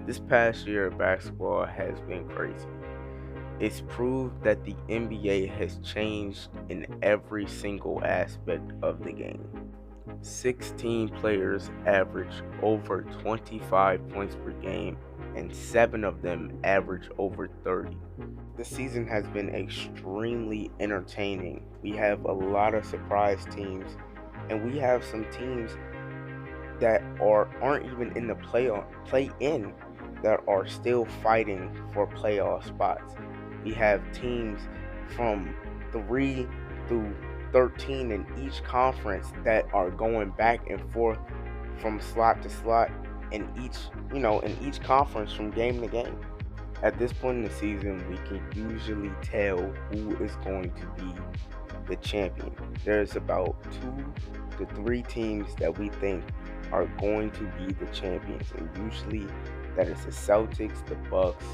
This past year of basketball has been crazy. It's proved that the NBA has changed in every single aspect of the game. 16 players average over 25 points per game, and 7 of them average over 30. The season has been extremely entertaining. We have a lot of surprise teams, and we have some teams that aren't even in the play in that are still fighting for playoff spots. We have teams from 3 through 13 in each conference that are going back and forth from slot to slot in each conference from game to game. At this point in the season, we can usually tell who is going to be the champion. There's about 2 to 3 teams that we think are going to be the champions, and usually that is the Celtics, the Bucks,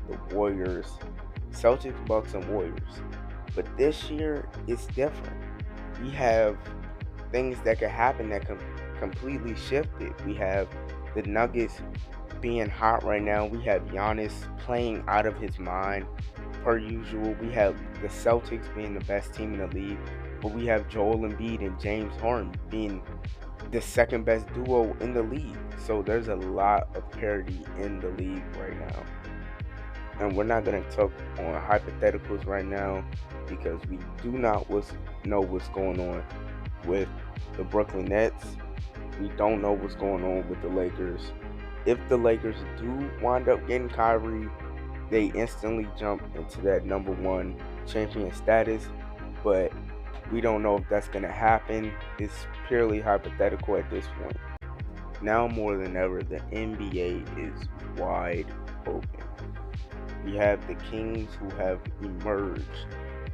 the Warriors, Celtics, Bucks, and Warriors. But this year it's different. We have things that could happen that can completely shift it. We have the Nuggets being hot right now. We have Giannis playing out of his mind per usual. We have the Celtics being the best team in the league, but we have Joel Embiid and James Harden being the second best duo in the league. So there's a lot of parity in the league right now. And we're not going to talk on hypotheticals right now because we do not know what's going on with the Brooklyn Nets. We don't know what's going on with the Lakers. If the Lakers do wind up getting Kyrie, they instantly jump into that number one champion status. But we don't know if that's going to happen. It's purely hypothetical at this point. Now more than ever, the NBA is wide open. We have the Kings who have emerged.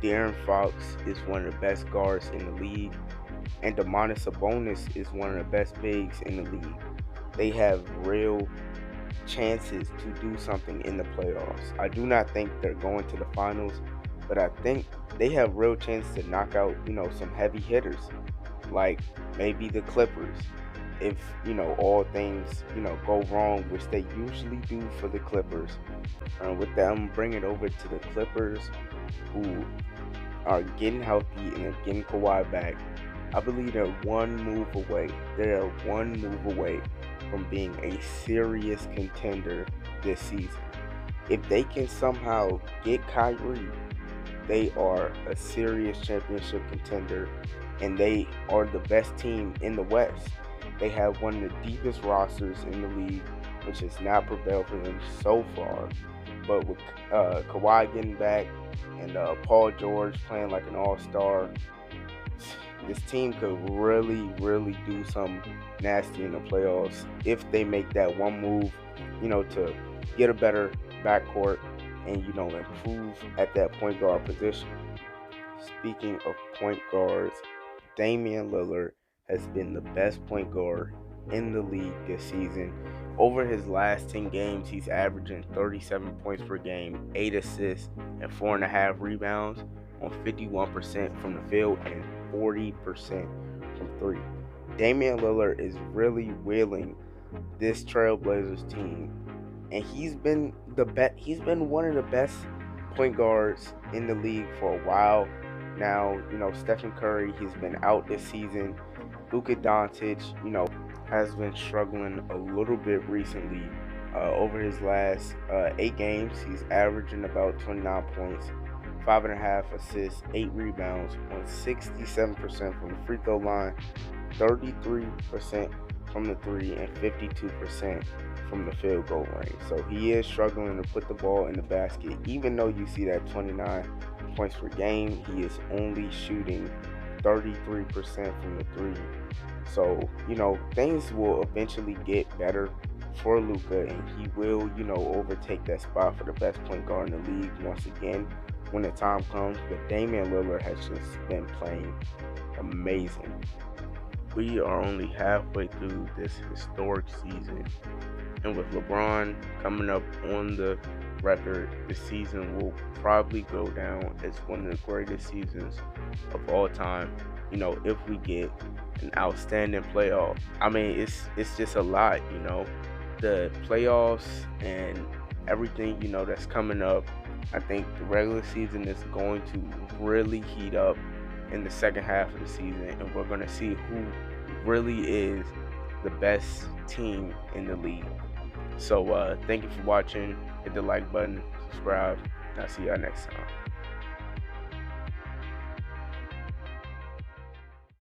De'Aaron Fox is one of the best guards in the league, and Domantas Sabonis is one of the best bigs in the league. They have real chances to do something in the playoffs. I do not think they're going to the finals, but I think they have real chance to knock out, some heavy hitters, like maybe the Clippers. If, all things, go wrong, which they usually do for the Clippers. With that, I'm bringing it over to the Clippers, who are getting healthy and getting Kawhi back. I believe they're one move away. They're one move away from being a serious contender this season. If they can somehow get Kyrie, they are a serious championship contender, and they are the best team in the West. They have one of the deepest rosters in the league, which has not prevailed for them so far. But with Kawhi getting back and Paul George playing like an all-star, this team could really, really do something nasty in the playoffs if they make that one move, to get a better backcourt and, improve at that point guard position. Speaking of point guards, Damian Lillard has been the best point guard in the league this season. Over his last 10 games, he's averaging 37 points per game, 8 assists, and 4.5 rebounds on 51% from the field and 40% from three. Damian Lillard is really wheeling this Trailblazers team, and he's been one of the best point guards in the league for a while now. Stephen Curry, he's been out this season. Luka Doncic, has been struggling a little bit recently. Over his last 8 games, he's averaging about 29 points, 5.5 assists, 8 rebounds on 67% from the free throw line, 33% from the three, and 52% from the field goal range. So he is struggling to put the ball in the basket. Even though you see that 29 points per game, he is only shooting 33% from the three. So, things will eventually get better for Luka, and he will, overtake that spot for the best point guard in the league once again when the time comes. But Damian Lillard has just been playing amazing. We are only halfway through this historic season, and with LeBron coming up on the record, the season will probably go down as one of the greatest seasons of all time. If we get an outstanding playoff. I mean, it's just a lot. the playoffs and everything, that's coming up, I think the regular season is going to really heat up in the second half of the season, and we're going to see who really is the best team in the league. So thank you for watching. Hit the like button, subscribe, and I'll see y'all next time.